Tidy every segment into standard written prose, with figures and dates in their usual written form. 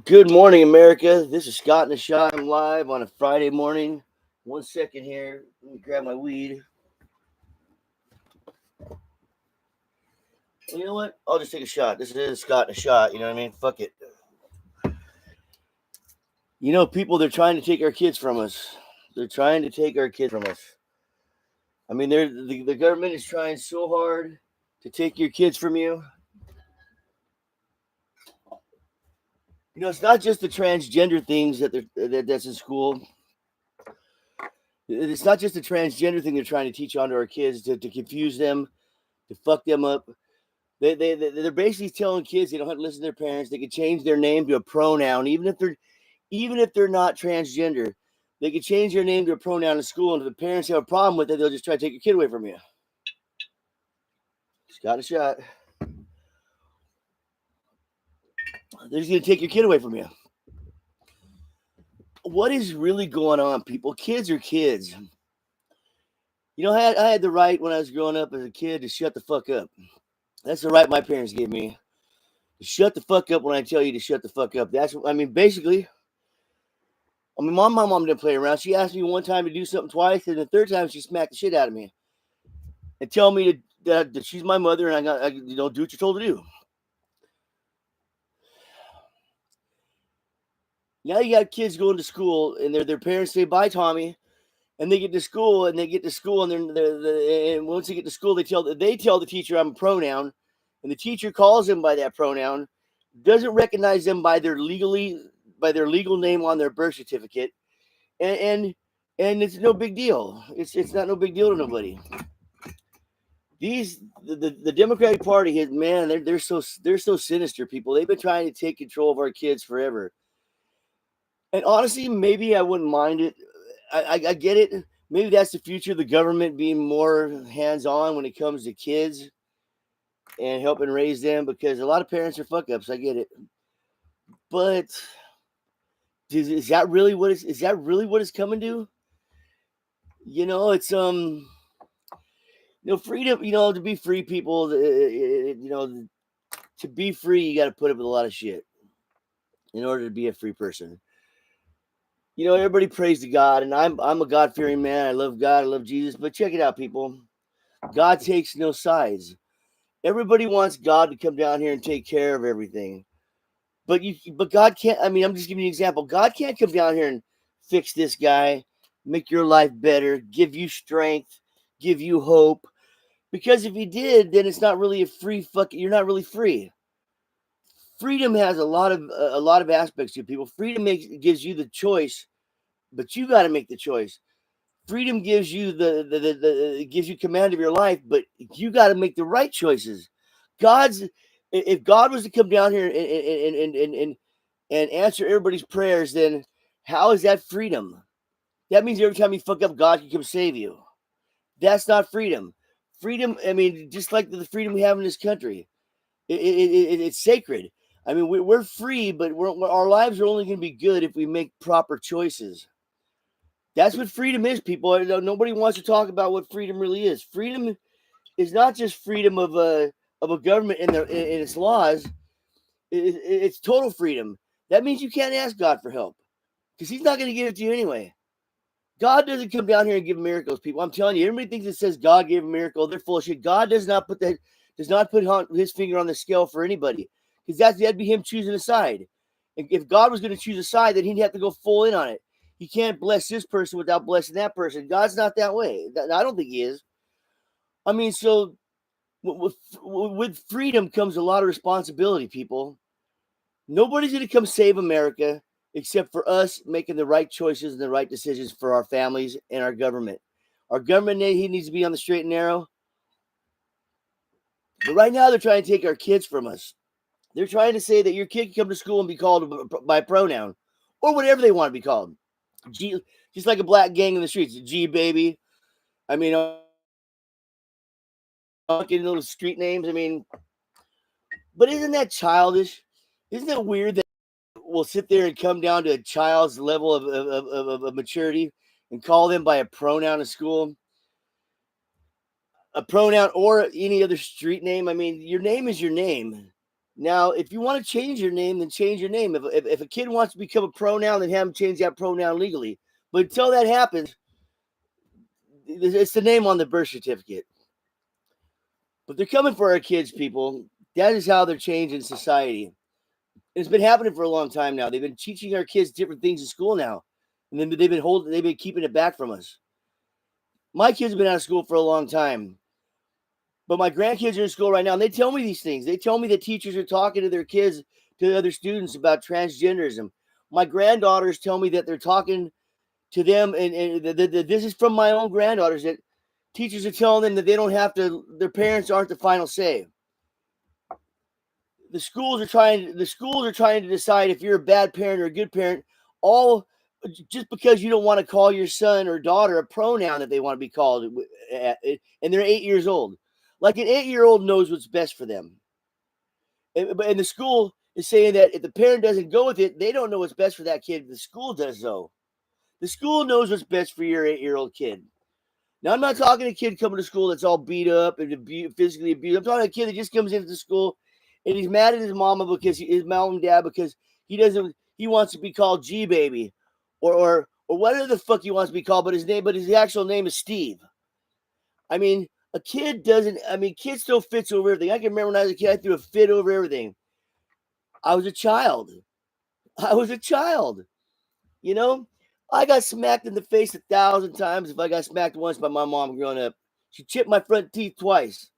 Good morning, America. This is Scott and the Shot. I'm live on a Friday morning. 1 second here. Let me grab my weed. Well, you know what? I'll just take a shot. This is Scott and the Shot. You know what I mean? Fuck it. You know, people, they're trying to take our kids from us. They're trying to take our kids from us. I mean, the government is trying so hard to take your kids from you. You know, it's not just the transgender things that's in school. It's not just the transgender thing they're trying to teach onto our kids to confuse them, to fuck them up. They're basically telling kids they don't have to listen to their parents. They can change their name to a pronoun, even if they're not transgender. They can change their name to a pronoun in school, and if the parents have a problem with it, they'll just try to take your kid away from you. Just got a shot. They're just gonna take your kid away from you. What is really going on, people? Kids are kids. You know, I had the right when I was growing up as a kid to shut the fuck up. That's the right my parents gave me. To shut the fuck up when I tell you to shut the fuck up. Basically, my mom didn't play around. She asked me one time to do something twice, and the third time she smacked the shit out of me and tell me that she's my mother and I do what you're told to do. Now you got kids going to school, and their parents say bye, Tommy, and they get to school, and and once they get to school, they tell the teacher I'm a pronoun, and the teacher calls them by that pronoun, doesn't recognize them by their legal name on their birth certificate, and and it's no big deal. It's not no big deal to nobody. The Democratic Party has, man, they're so sinister, people. They've been trying to take control of our kids forever. And honestly, maybe I wouldn't mind it. I get it. Maybe that's the future of the government being more hands on when it comes to kids and helping raise them, because a lot of parents are fuck ups. I get it, but is that really what it's coming to? It's freedom. To be free, people. To be free, you got to put up with a lot of shit in order to be a free person. Everybody prays to God, and I'm a God fearing man. I love God. I love Jesus. But check it out, people. God takes no sides. Everybody wants God to come down here and take care of everything, but God can't. I mean, I'm just giving you an example. God can't come down here and fix this guy, make your life better, give you strength, give you hope. Because if He did, then it's not really a free fuck. You're not really free. Freedom has a lot of aspects to people. Freedom gives you the choice, but you got to make the choice. Freedom gives you gives you command of your life, but you got to make the right choices. God's If God was to come down here and answer everybody's prayers, then how is that freedom? That means every time you fuck up, God can come save you. That's not freedom. Freedom, I mean, just like the freedom we have in this country, it's sacred. I mean, we're free, but our lives are only going to be good if we make proper choices. That's what freedom is, people. Nobody wants to talk about what freedom really is. Freedom is not just freedom of a government in its laws. It's total freedom. That means you can't ask God for help because He's not going to give it to you anyway. God doesn't come down here and give miracles, people. I'm telling you, everybody thinks it says God gave a miracle. They're full of shit. God does not put His finger on the scale for anybody, because that'd be Him choosing a side. If God was going to choose a side, then He'd have to go full in on it. He can't bless this person without blessing that person. God's not that way. I don't think He is. I mean, so with freedom comes a lot of responsibility, people. Nobody's going to come save America except for us making the right choices and the right decisions for our families and our government. Our government, he needs to be on the straight and narrow. But right now, they're trying to take our kids from us. They're trying to say that your kid can come to school and be called by a pronoun or whatever they want to be called. G, just like a black gang in the streets. G baby. I mean, getting little street names. I mean, but isn't that childish? Isn't it weird that we'll sit there and come down to a child's level of maturity and call them by a pronoun in school? A pronoun or any other street name. I mean, your name is your name. Now, if you want to change your name, then change your name. If a kid wants to become a pronoun, then have him change that pronoun legally. But until that happens, it's the name on the birth certificate. But they're coming for our kids, people. That is how they're changing society. It's been happening for a long time now. They've been teaching our kids different things in school now, and then they've been keeping it back from us. My kids have been out of school for a long time, but my grandkids are in school right now, and they tell me these things. They tell me that teachers are talking to their kids, to other students about transgenderism. My granddaughters tell me that they're talking to them, and this is from my own granddaughters, that teachers are telling them that they don't have to, their parents aren't the final say. The schools are trying to decide if you're a bad parent or a good parent, all just because you don't want to call your son or daughter a pronoun that they want to be called, and they're 8 years old. Like, an 8-year-old knows what's best for them. And the school is saying that if the parent doesn't go with it, they don't know what's best for that kid. The school does, though. The school knows what's best for your 8-year-old kid. Now, I'm not talking a kid coming to school that's all beat up and physically abused. I'm talking a kid that just comes into school and he's mad at his mama because his mom and dad, because he wants to be called G baby or whatever the fuck he wants to be called, but his actual name is Steve. I mean, kid still fits over everything. I can remember when I was a kid, I threw a fit over everything. I was a child. You know, I got smacked in the face 1,000 times if I got smacked once by my mom growing up. She chipped my front teeth twice.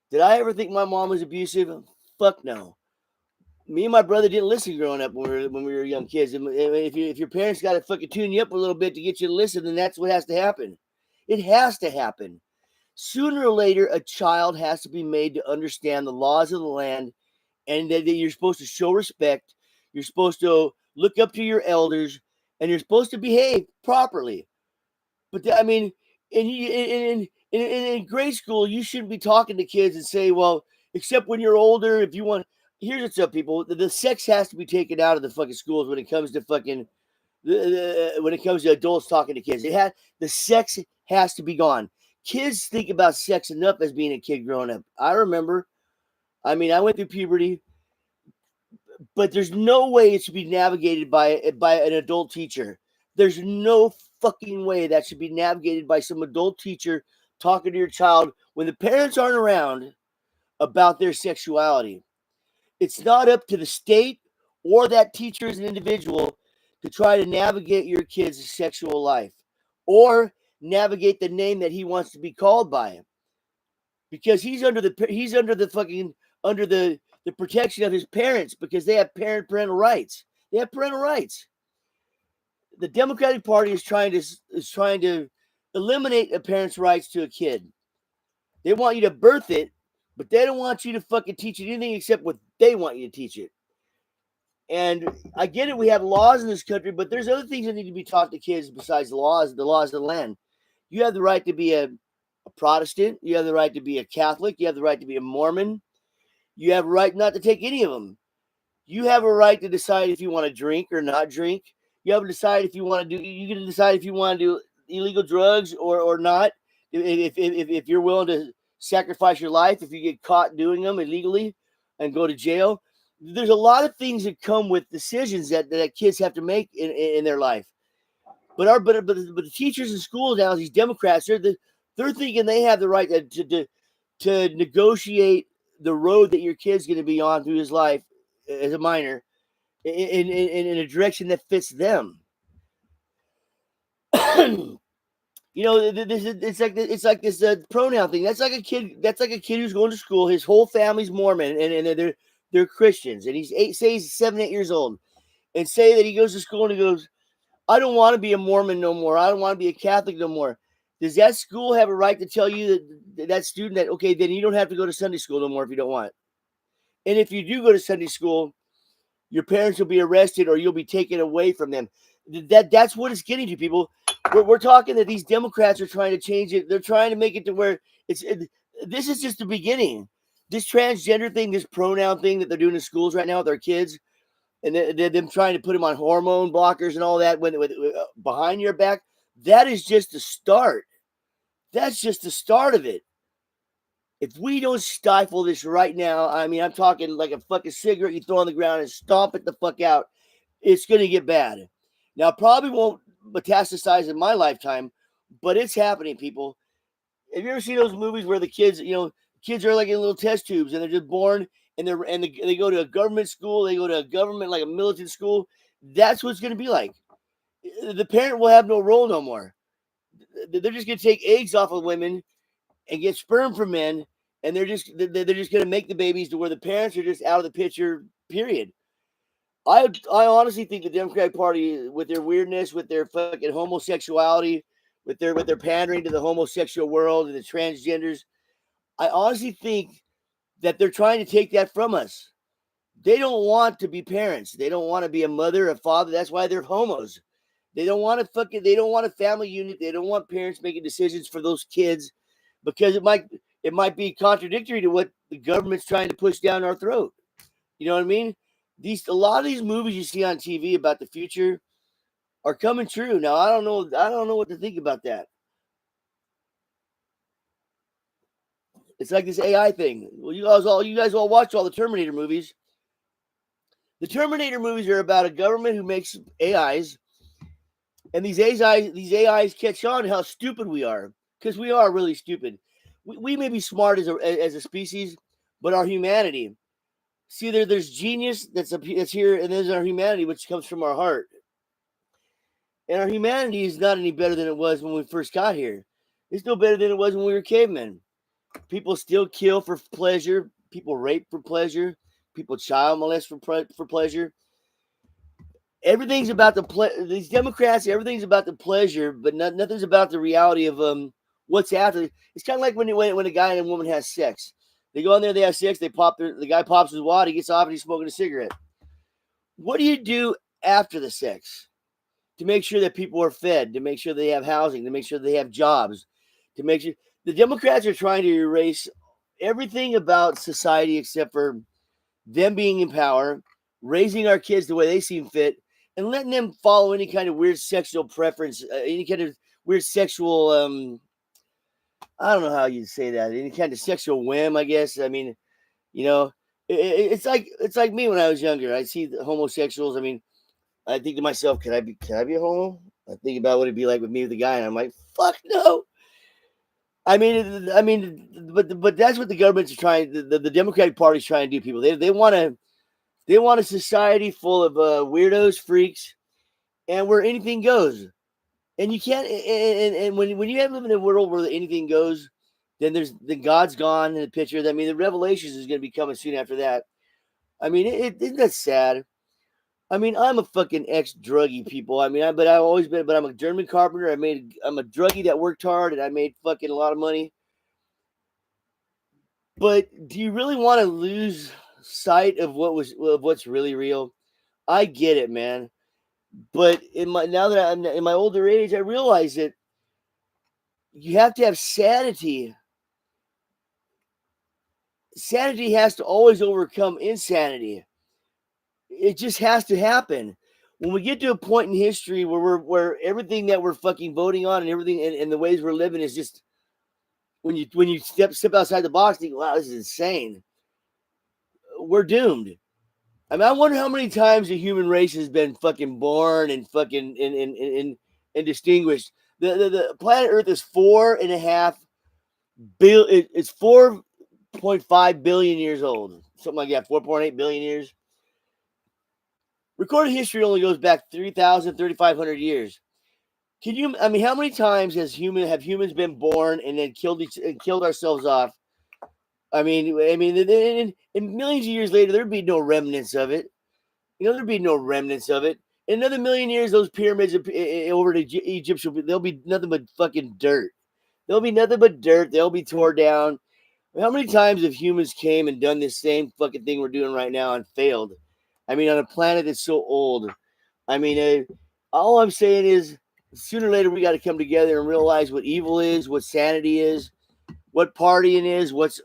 Did I ever think my mom was abusive? Fuck no. Me and my brother didn't listen growing up when we were young kids. And if your parents got to fucking tune you up a little bit to get you to listen, then that's what has to happen. It has to happen. Sooner or later, a child has to be made to understand the laws of the land, and that you're supposed to show respect. You're supposed to look up to your elders, and you're supposed to behave properly. But I mean, in grade school, you shouldn't be talking to kids and say, well, except when you're older, if you want. Here's what's up, people. The sex has to be taken out of the fucking schools when it comes to fucking when it comes to adults talking to kids. The sex has to be gone. Kids think about sex enough as being a kid growing up. I remember. I mean, I went through puberty, but there's no way it should be navigated by an adult teacher. There's no fucking way that should be navigated by some adult teacher talking to your child when the parents aren't around about their sexuality. It's not up to the state or that teacher as an individual to try to navigate your kid's sexual life or navigate the name that he wants to be called by, because he's under the protection of his parents, because they have parental rights. They have parental rights. The Democratic Party is trying to eliminate a parent's rights to a kid. They want you to birth it, but they don't want you to fucking teach it anything except what they want you to teach it. And I get it, we have laws in this country, but there's other things that need to be taught to kids besides the laws of the land. You have the right to be a Protestant. You have the right to be a Catholic. You have the right to be a Mormon. You have a right not to take any of them. You have a right to decide if you want to drink or not drink. You have to decide if you want to do. You get to decide if you want to do illegal drugs or not. If you're willing to sacrifice your life if you get caught doing them illegally and go to jail. There's a lot of things that come with decisions that kids have to make in their life. But the teachers in school now, these Democrats, they're thinking they have the right to negotiate the road that your kid's going to be on through his life as a minor in a direction that fits them. You know, it's like this pronoun thing. That's like a kid who's going to school. His whole family's Mormon, and they're Christians, and he's 7, 8 years old, and say that he goes to school and he goes, I don't want to be a Mormon no more. I don't want to be a Catholic no more. Does that school have a right to tell you that student that, okay, then you don't have to go to Sunday school no more if you don't want? And if you do go to Sunday school, your parents will be arrested or you'll be taken away from them. That's what it's getting to, people. We're talking that these Democrats are trying to change it. They're trying to make it to where this is just the beginning. This transgender thing, this pronoun thing that they're doing in schools right now with our kids, and they're them trying to put them on hormone blockers and all that when behind your back, that is just the start. That's just the start of it. If we don't stifle this right now, I mean, I'm talking like a fucking cigarette you throw on the ground and stomp it the fuck out, it's going to get bad. Now, probably won't metastasize in my lifetime, but it's happening, people. Have you ever seen those movies where the kids, kids are like in little test tubes and they're just born and they go to a government school, they go to a government like a militant school. That's what it's going to be like. The parent will have no role no more. They're just going to take eggs off of women and get sperm from men, and they're just going to make the babies to where the parents are just out of the picture. Period. I honestly think the Democratic Party, with their weirdness, with their fucking homosexuality, with their pandering to the homosexual world and the transgenders, I honestly think that they're trying to take that from us. They don't want to be parents. They don't want to be a mother, a father. That's why they're homos. They don't want to they don't want a family unit. They don't want parents making decisions for those kids because it might be contradictory to what the government's trying to push down our throat. You know what I mean? A lot of these movies you see on TV about the future are coming true. Now I don't know what to think about that. It's like this AI thing. Well, you guys all watch all the Terminator movies. The Terminator movies are about a government who makes AIs, and these AIs catch on how stupid we are because we are really stupid. We may be smart as a species, but our humanity. See, there's genius that's here, and there's our humanity, which comes from our heart. And our humanity is not any better than it was when we first got here. It's no better than it was when we were cavemen. People still kill for pleasure. People rape for pleasure. People child molest for pleasure. Everything's about these Democrats. Everything's about the pleasure, but nothing's about the reality of what's after. It's kind of like when a guy and a woman has sex. They go in there, they have sex. The guy pops his wad. He gets off and he's smoking a cigarette. What do you do after the sex to make sure that people are fed, to make sure they have housing, to make sure they have jobs, to make sure the Democrats are trying to erase everything about society except for them being in power, raising our kids the way they seem fit, and letting them follow any kind of weird sexual preference, any kind of weird sexual, I don't know how you'd say that, any kind of sexual whim, I guess. I mean, you know, it's like me when I was younger. I see the homosexuals. I mean, I think to myself, can I be a homo? I think about what it'd be like with me with a guy, and I'm like, fuck no. But that's what the government's trying. The Democratic Party's trying to do. People, they want a society full of weirdos, freaks, and where anything goes. And you can't. And when you have live in a world where anything goes, then God's gone in the picture. I mean, the Revelations is going to be coming soon after that. I mean, isn't that sad? I mean, I'm a fucking ex-druggie, people. I mean, I've always been, but I'm a German carpenter. I'm a druggie that worked hard, and I made fucking a lot of money. But do you really want to lose sight of what's really real? I get it, man. But now that I'm in my older age, I realize that you have to have sanity. Sanity has to always overcome insanity. It just has to happen. When we get to a point in history where everything that we're fucking voting on and everything and the ways we're living is just when you step outside the box, think, wow, this is insane. We're doomed. I mean, I wonder how many times the human race has been fucking born and fucking and distinguished. The planet Earth is 4.5 billion. It's 4.5 billion years old, something like that. 4.8 billion years. Recorded history only goes back 3,500 years. I mean, how many times have humans been born and then killed ourselves off? I mean, in millions of years later, there'd be no remnants of it. There'd be no remnants of it. In another million years, those pyramids over to Egypt they'll be nothing but fucking dirt. They'll be nothing but dirt. They'll be torn down. How many times have humans came and done this same fucking thing we're doing right now and failed? I mean, on a planet that's so old. I mean, all I'm saying is, sooner or later we got to come together and realize what evil is, what sanity is, what partying is, what's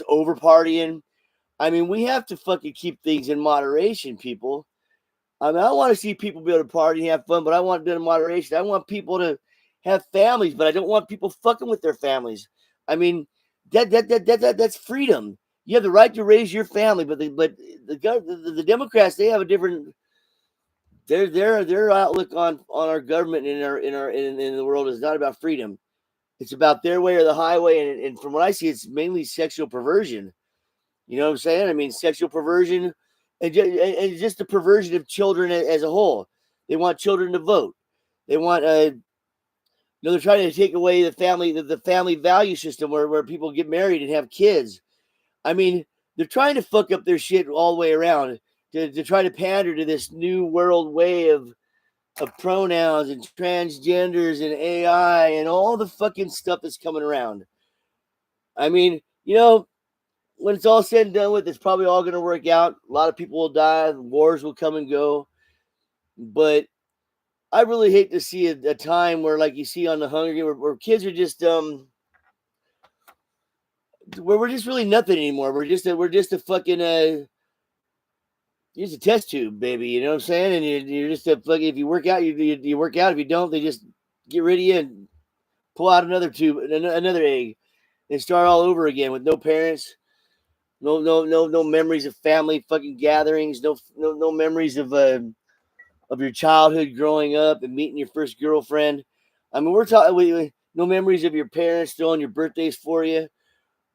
over partying. I mean, we have to fucking keep things in moderation, people. I mean, I want to see people be able to party and have fun, but I want it in moderation. I want people to have families, but I don't want people fucking with their families. I mean, That's freedom. You have the right to raise your family, but the Democrats, they have a different their outlook on our government and in the world is not about freedom. It's about their way or the highway, and from what I see, it's mainly sexual perversion. You know what I'm saying? I mean, sexual perversion and just the perversion of children as a whole. They want children to vote. They want they're trying to take away the family value system where people get married and have kids. I mean, they're trying to fuck up their shit all the way around to try to pander to this new world way of pronouns and transgenders and AI and all the fucking stuff that's coming around. I mean, when it's all said and done with, it's probably all going to work out. A lot of people will die. Wars will come and go. But I really hate to see a time where, like you see on the Hunger Games, where kids are just where we're just really nothing anymore. We're just a fucking you're just a test tube, baby. You know what I'm saying? And you're just a fucking. If you work out, you work out. If you don't, they just get rid of you and pull out another tube, another egg, and start all over again with no parents. No memories of family fucking gatherings. No memories of your childhood growing up and meeting your first girlfriend. I mean, we're talking no memories of your parents throwing your birthdays for you.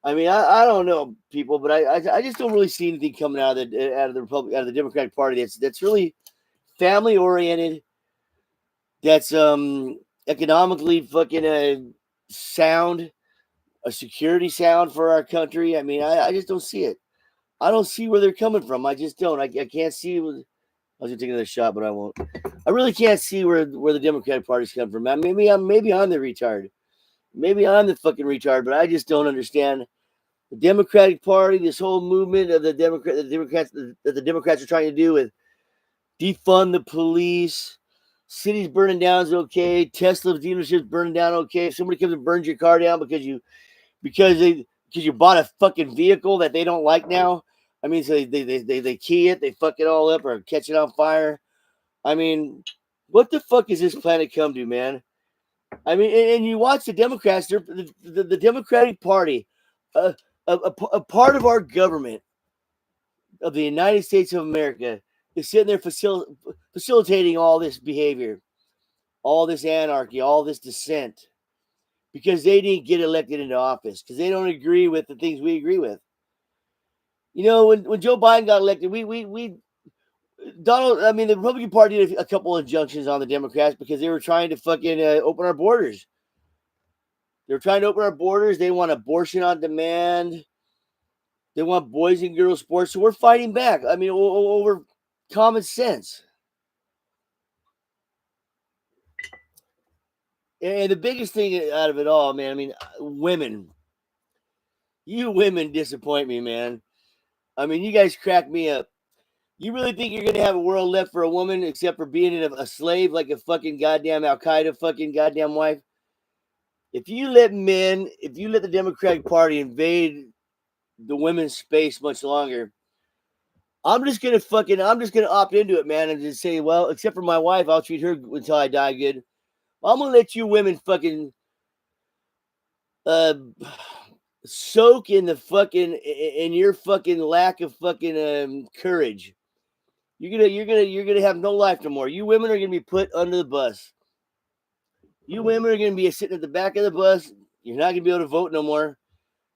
I mean, I don't know people, but I just don't really see anything coming out of the Democratic Party that's really family oriented. That's economically fucking sound, a security sound for our country. I mean, I just don't see it. I don't see where they're coming from. I just don't. I can't see. I was gonna take another shot, but I won't. I really can't see where the Democratic Party's come from. Maybe I'm the retard. Maybe I'm the fucking retard, but I just don't understand the Democratic Party. This whole movement of the Democrats that the Democrats are trying to do with defund the police. Cities burning down is okay. Tesla dealerships burning down okay. If somebody comes and burns your car down because you bought a fucking vehicle that they don't like now. I mean, so they key it, they fuck it all up or catch it on fire. I mean, what the fuck is this planet come to, man? I mean, and you watch the Democrats, the Democratic Party, a part of our government of the United States of America is sitting there facilitating all this behavior, all this anarchy, all this dissent, because they didn't get elected into office, because they don't agree with the things we agree with. When Joe Biden got elected, the Republican Party did a couple of injunctions on the Democrats because they were trying to fucking open our borders. They were trying to open our borders. They want abortion on demand. They want boys and girls sports. So we're fighting back. I mean, over common sense. And the biggest thing out of it all, man, I mean, women. You women disappoint me, man. I mean, you guys crack me up. You really think you're going to have a world left for a woman except for being a slave like a fucking goddamn Al-Qaeda fucking goddamn wife? If you let the Democratic Party invade the women's space much longer, I'm just gonna opt into it, man, and just say, well, except for my wife, I'll treat her until I die good. I'm gonna let you women fucking soak in your fucking lack of fucking courage. You're gonna have no life no more. You women are gonna be put under the bus. You women are gonna be sitting at the back of the bus. You're not gonna be able to vote no more.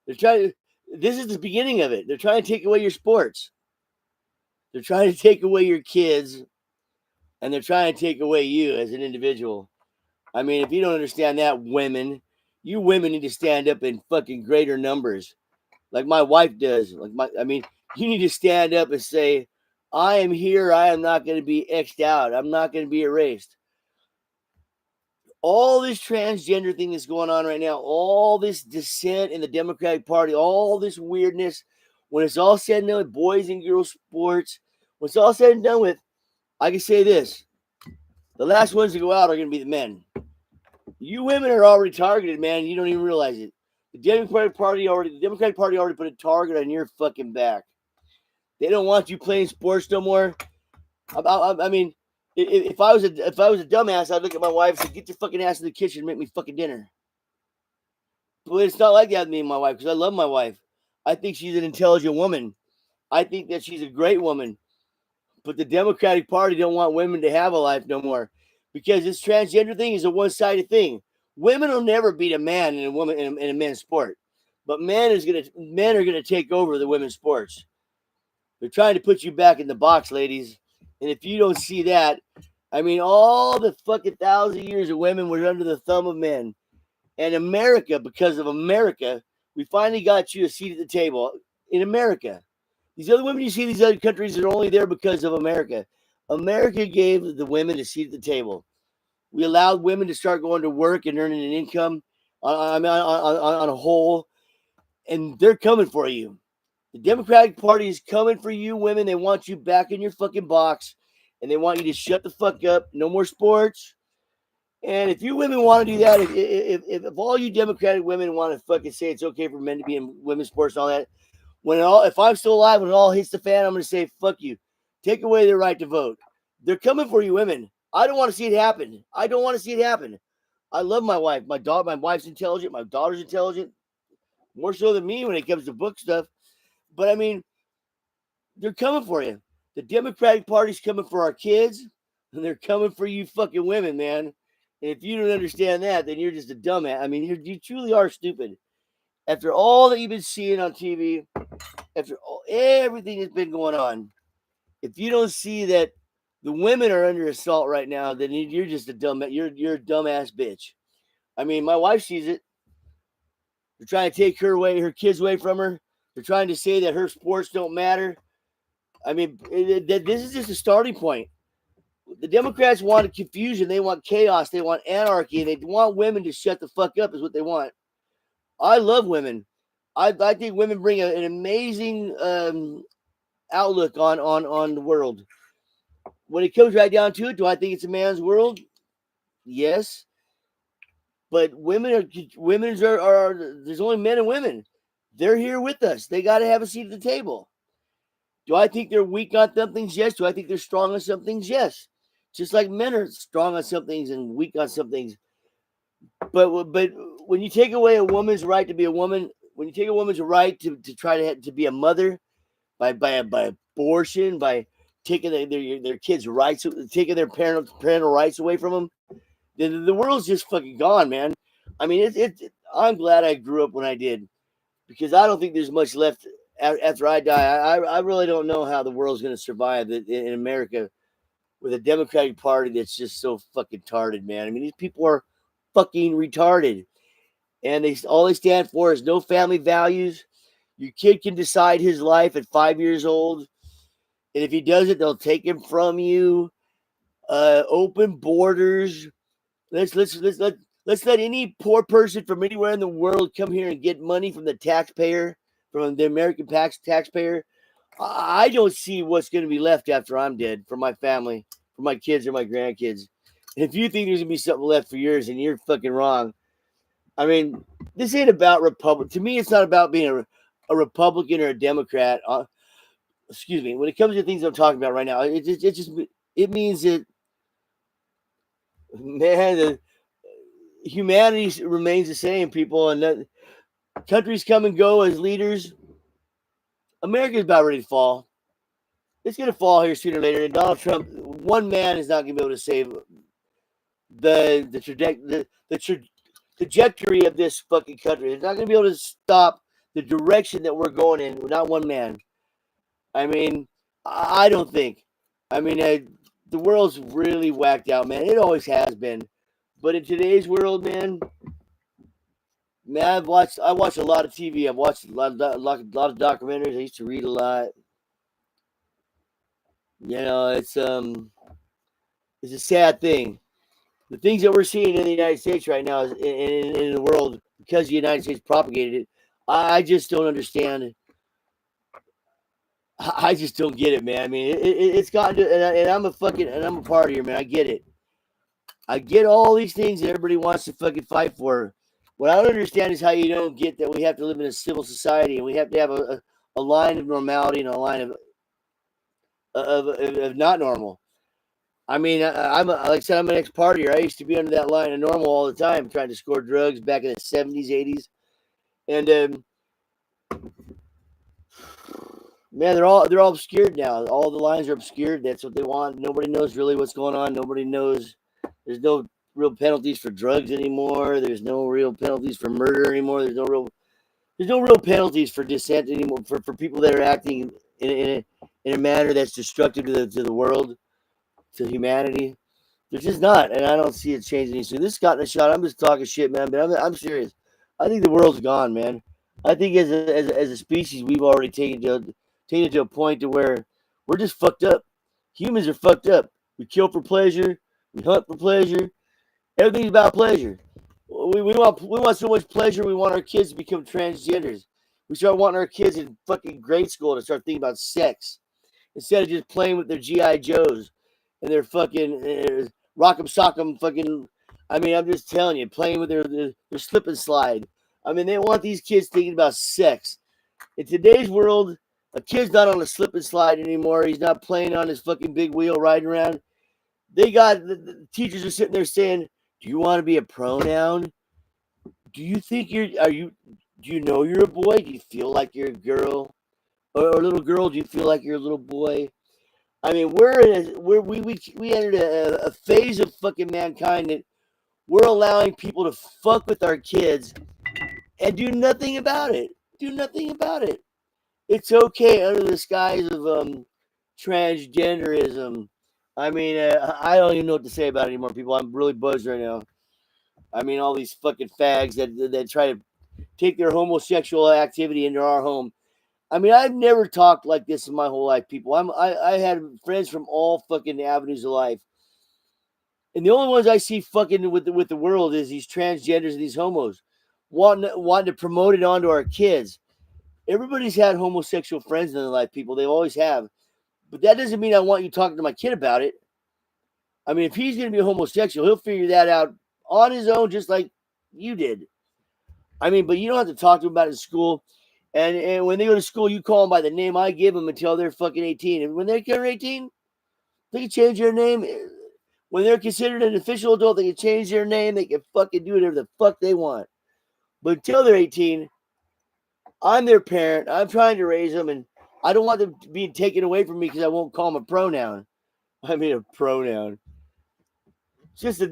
This is the beginning of it. They're trying to take away your sports. They're trying to take away your kids, and they're trying to take away you as an individual. I mean, if you don't understand that, you women need to stand up in fucking greater numbers, like my wife does. You need to stand up and say, I am here. I am not going to be X'd out. I'm not going to be erased. All this transgender thing that's going on right now, all this dissent in the Democratic Party, all this weirdness, when it's all said and done with boys and girls sports, when it's all said and done with, I can say this: the last ones to go out are going to be the men. You women are already targeted, man. You don't even realize it. The Democratic Party already put a target on your fucking back. They don't want you playing sports no more. I mean, if I was a dumbass, I'd look at my wife and say, "Get your fucking ass in the kitchen and make me fucking dinner." But it's not like that with me and my wife because I love my wife. I think she's an intelligent woman. I think that she's a great woman. But the Democratic Party don't want women to have a life no more because this transgender thing is a one-sided thing. Women will never beat a man in a woman in a men's sport, but men are gonna take over the women's sports. They're trying to put you back in the box, ladies. And if you don't see that, I mean, all the fucking 1,000 years of women were under the thumb of men. And America, because of America, we finally got you a seat at the table in America. These other women you see in these other countries are only there because of America. America gave the women a seat at the table. We allowed women to start going to work and earning an income on a whole, and they're coming for you. The Democratic Party is coming for you, women. They want you back in your fucking box, and they want you to shut the fuck up. No more sports. And if you women want to do that, if all you Democratic women want to fucking say it's okay for men to be in women's sports and all that, if I'm still alive, when it all hits the fan, I'm going to say, fuck you. Take away their right to vote. They're coming for you women. I don't want to see it happen. I don't want to see it happen. I love my wife. My wife's intelligent. My daughter's intelligent. More so than me when it comes to book stuff. But I mean, they're coming for you. The Democratic Party's coming for our kids, and they're coming for you fucking women, man. And if you don't understand that, then you're just a dumbass. I mean, you truly are stupid. After all that you've been seeing on TV, after everything that's been going on, if you don't see that the women are under assault right now, then you're just a you're a dumbass bitch. I mean, my wife sees it. They're trying to take her kids away from her. They're trying to say that her sports don't matter. I mean, this is just a starting point. The Democrats want confusion. They want chaos. They want anarchy. They want women to shut the fuck up is what they want. I love women. I think women bring an amazing outlook on the world. When it comes right down to it, do I think it's a man's world? Yes. But women are there's only men and women. They're here with us. They got to have a seat at the table. Do I think they're weak on some things? Yes. Do I think they're strong on some things? Yes. Just like men are strong on some things and weak on some things. But when you take away a woman's right to be a woman, when you take a woman's right to try to be a mother by abortion, by taking their kids' rights, taking their parental rights away from them, the world's just fucking gone, man. I mean, I'm glad I grew up when I did because I don't think there's much left after I die. I really don't know how the world's going to survive in America with a Democratic Party that's just so fucking retarded, man. I mean, these people are fucking retarded, and all they stand for is no family values. Your kid can decide his life at 5 years old, and if he doesn't, they'll take him from you. Open borders. Let's let any poor person from anywhere in the world come here and get money from the taxpayer, from the American taxpayer. I don't see what's going to be left after I'm dead for my family, for my kids or my grandkids. And if you think there's going to be something left for yours, and you're fucking wrong. I mean, this ain't about Republic. To me, it's not about being a Republican or a Democrat. Excuse me. When it comes to things I'm talking about right now, it means that, man, the humanity remains the same, people, and that countries come and go as leaders. America's about ready to fall. It's going to fall here sooner or later. And Donald Trump, one man is not going to be able to save the trajectory of this fucking country. It's not going to be able to stop the direction that we're going in. Not one man. I mean, I don't think. I mean, the world's really whacked out, man. It always has been. But in today's world, man, I watched a lot of TV. I've watched a lot of documentaries. I used to read a lot. You know, it's a sad thing. The things that we're seeing in the United States right now is in the world because the United States propagated it. I just don't understand. I just don't get it, man. I mean, it's gotten to, and I'm a partier, man. I get it. I get all these things that everybody wants to fucking fight for. What I don't understand is how you don't get that we have to live in a civil society and we have to have a line of normality and a line of not normal. I mean, like I said, I'm an ex-partier. I used to be under that line of normal all the time, trying to score drugs back in the 70s, 80s. And man, they're all obscured now. All the lines are obscured. That's what they want. Nobody knows really what's going on. Nobody knows. There's no real penalties for drugs anymore. There's no real penalties for murder anymore. There's no real penalties for dissent anymore for people that are acting in a manner that's destructive to the world, to humanity. There's just not, and I don't see it changing soon. This got a shot. I'm just talking shit, man, but I'm serious. I think the world's gone, man. I think as a species, we've already taken it to a point to where we're just fucked up. Humans are fucked up. We kill for pleasure. We hunt for pleasure. Everything's about pleasure. We want so much pleasure. We want our kids to become transgenders. We start wanting our kids in fucking grade school to start thinking about sex instead of just playing with their GI Joes and their fucking rock'em sock'em fucking. I mean, I'm just telling you, playing with their slip and slide. I mean, they want these kids thinking about sex. In today's world, a kid's not on a slip and slide anymore. He's not playing on his fucking big wheel riding around. They got the teachers are sitting there saying, "Do you want to be a pronoun? Do you think are you? Do you know you're a boy? Do you feel like you're a girl or a little girl? Do you feel like you're a little boy?" I mean, we entered a phase of fucking mankind that we're allowing people to fuck with our kids and do nothing about it. Do nothing about it. It's okay under the skies of transgenderism. I mean, I don't even know what to say about it anymore, people. I'm really buzzed right now. I mean, all these fucking fags that try to take their homosexual activity into our home. I mean, I've never talked like this in my whole life, people. I had friends from all fucking avenues of life, and the only ones I see fucking with the world is these transgenders and these homos, wanting to promote it onto our kids. Everybody's had homosexual friends in their life, people. They always have, but that doesn't mean I want you talking to my kid about it. I mean, if he's going to be homosexual, he'll figure that out on his own, just like you did. I mean, but you don't have to talk to him about it in school. And when they go to school, you call them by the name I give them until they're fucking 18. And when they turn 18, they can change their name. When they're considered an official adult, they can change their name. They can fucking do whatever the fuck they want. But until they're 18, I'm their parent. I'm trying to raise them, and I don't want them being taken away from me because I won't call them a pronoun. I mean a pronoun. Just I'm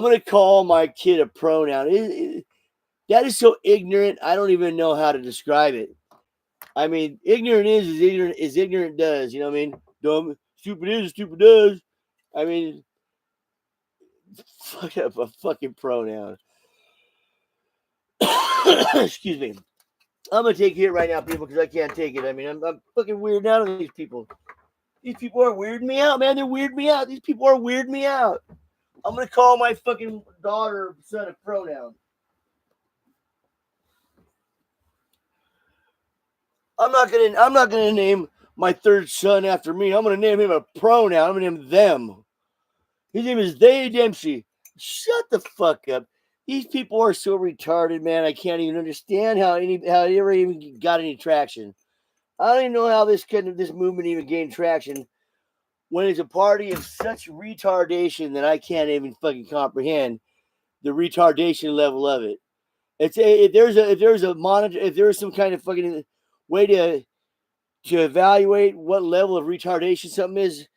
going to call my kid a pronoun. That is so ignorant. I don't even know how to describe it. I mean, ignorant is ignorant does. You know what I mean? Dumb, stupid is stupid does. I mean, fuck up a fucking pronoun. Excuse me. I'm gonna take a hit right now, people, because I can't take it. I mean, I'm fucking weirding out on these people. These people are weirding me out, man. They're weirding me out. These people are weirding me out. I'm gonna call my fucking daughter or son a pronoun. I'm not gonna name my third son after me. I'm gonna name him a pronoun. I'm gonna name them. His name is They Dempsey. Shut the fuck up. These people are so retarded, man. I can't even understand how it ever even got any traction. I don't even know how this movement even gained traction when it's a party of such retardation that I can't even fucking comprehend the retardation level of it. If there's some kind of fucking way to evaluate what level of retardation something is,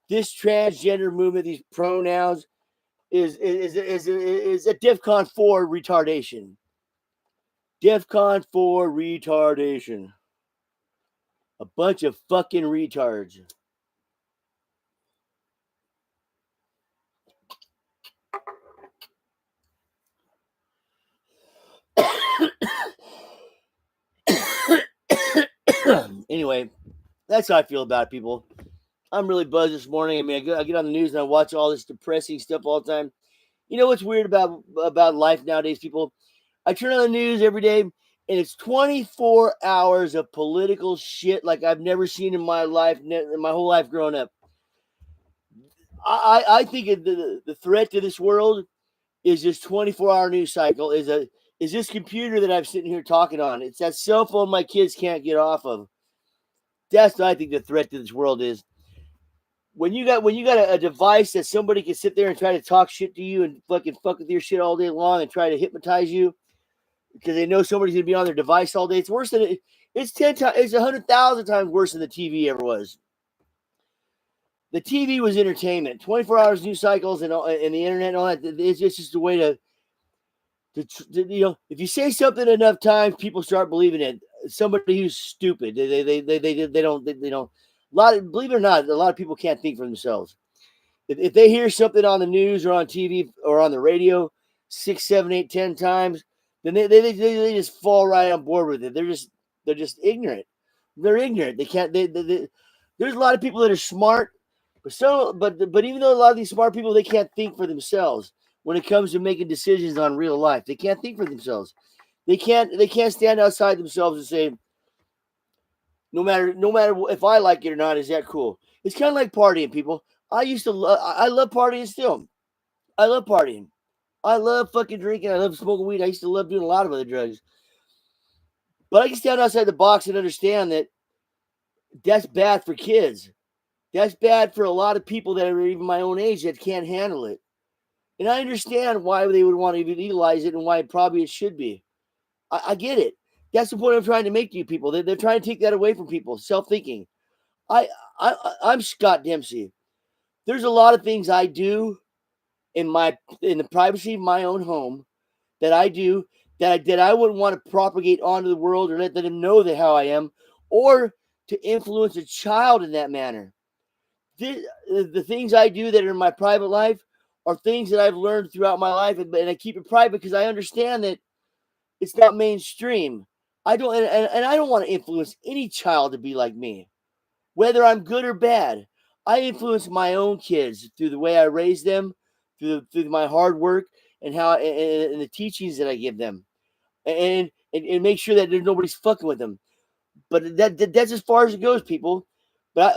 this transgender movement, these pronouns, is a DEFCON 4 retardation. DEFCON 4 retardation. A bunch of fucking retards. Anyway, that's how I feel about it, people. I'm really buzzed this morning. I mean, I get on the news and I watch all this depressing stuff all the time. You know what's weird about life nowadays, people? I turn on the news every day, and it's 24 hours of political shit like I've never seen in my life, in my whole life growing up. I think the threat to this world is this 24-hour news cycle. Is this computer that I'm sitting here talking on? It's that cell phone my kids can't get off of. That's what I think the threat to this world is. When you got a device that somebody can sit there and try to talk shit to you and fucking fuck with your shit all day long and try to hypnotize you, because they know somebody's gonna be on their device all day. It's worse than it. It's 10 times. It's 100,000 times worse than the TV ever was. The TV was entertainment. 24 hours news cycles and the internet and all that. It's just a way to if you say something enough times, people start believing it. Somebody who's stupid, they don't. Believe it or not, a lot of people can't think for themselves. If they hear something on the news or on TV or on the radio 6, 7, 8, 10 times, then they just fall right on board with it. They're just ignorant. They're ignorant. They can't. There's a lot of people that are smart, but even though a lot of these smart people, they can't think for themselves when it comes to making decisions on real life. They can't think for themselves. They can't stand outside themselves and say, no matter if I like it or not, is that cool? It's kind of like partying, people. I love partying still. I love partying. I love fucking drinking. I love smoking weed. I used to love doing a lot of other drugs. But I can stand outside the box and understand that that's bad for kids. That's bad for a lot of people that are even my own age that can't handle it. And I understand why they would want to even legalize it and why probably it should be. I get it. That's the point I'm trying to make to you people. They're trying to take that away from people. Self-thinking. I'm Scott Dempsey. There's a lot of things I do in the privacy of my own home that I do that I wouldn't want to propagate onto the world or let them know that how I am, or to influence a child in that manner. The things I do that are in my private life are things that I've learned throughout my life, and I keep it private because I understand that it's not mainstream. I don't, and I don't want to influence any child to be like me, whether I'm good or bad. I influence my own kids through the way I raise them, through my hard work and and the teachings that I give them, and make sure that nobody's fucking with them. But that's as far as it goes, people. But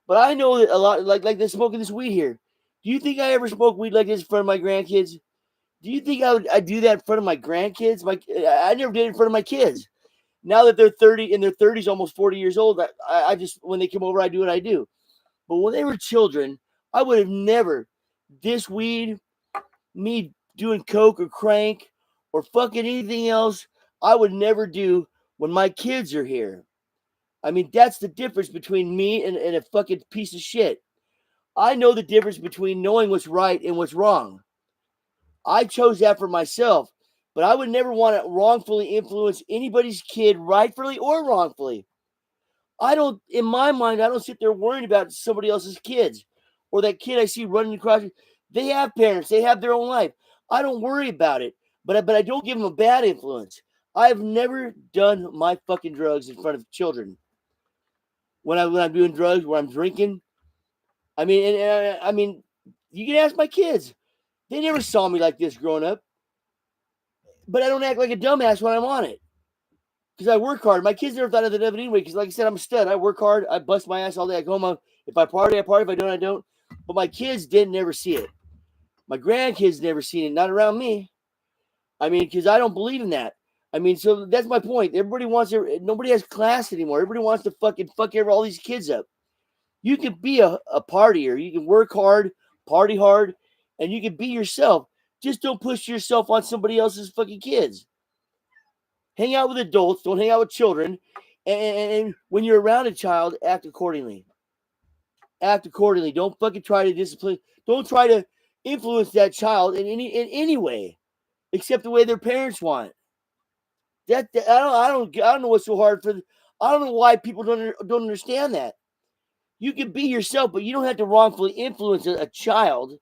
I know that a lot like this smoking this weed here. Do you think I ever smoke weed like this in front of my grandkids? Do you think I'd do that in front of my grandkids? I never did it in front of my kids. Now that they're 30 in their 30s, almost 40 years old, I just when they come over, I do what I do. But when they were children, I would have never this weed, me doing coke or crank or fucking anything else. I would never do when my kids are here. I mean, that's the difference between me and a fucking piece of shit. I know the difference between knowing what's right and what's wrong. I chose that for myself, but I would never want to wrongfully influence anybody's kid, rightfully or wrongfully. In my mind, I don't sit there worrying about somebody else's kids or that kid I see running across. They have parents, they have their own life. I don't worry about it, but I don't give them a bad influence. I've never done my fucking drugs in front of children. When I'm doing drugs, where I'm drinking, I mean, you can ask my kids. They never saw me like this growing up. But I don't act like a dumbass when I'm on it. Because I work hard. My kids never thought of it anyway. Because like I said, I'm a stud. I work hard. I bust my ass all day. I go home. If I party, I party. If I don't, I don't. But my kids didn't never see it. My grandkids never seen it. Not around me. I mean, because I don't believe in that. I mean, so that's my point. Nobody has class anymore. Everybody wants to fucking fuck all these kids up. You can be a partier. You can work hard, party hard, and you can be yourself. Just don't push yourself on somebody else's fucking kids. Hang out with adults. Don't hang out with children. And when you're around a child, act accordingly. Act accordingly. Don't fucking try to discipline. Don't try to influence that child in any way, except the way their parents want. I don't know what's so hard for. I don't know why people don't understand that. You can be yourself, but you don't have to wrongfully influence a child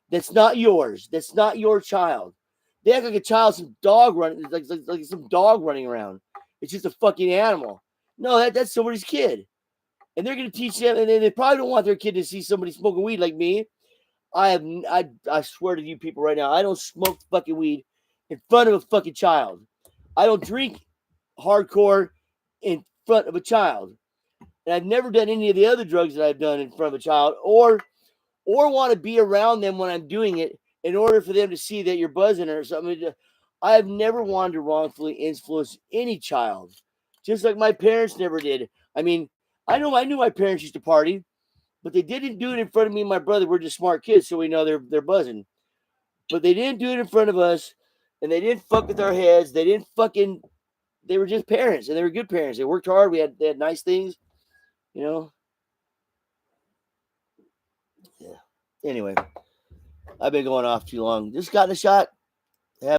that's not yours. That's not your child. They act like a child, some dog running, like some dog running around. It's just a fucking animal. No, that's somebody's kid, and they're gonna teach them. And they probably don't want their kid to see somebody smoking weed like me. I swear to you people right now, I don't smoke fucking weed in front of a fucking child. I don't drink hardcore in front of a child. And I've never done any of the other drugs that I've done in front of a child or want to be around them when I'm doing it in order for them to see that you're buzzing or something. I have never wanted to wrongfully influence any child, just like my parents never did. I mean, I knew my parents used to party, but they didn't do it in front of me and my brother. We're just smart kids, so we know they're buzzing. But they didn't do it in front of us, And they didn't fuck with our heads. They didn't fucking. They were just parents, and they were good parents. They worked hard. They had nice things, you know. Yeah. Anyway, I've been going off too long. Just got a shot.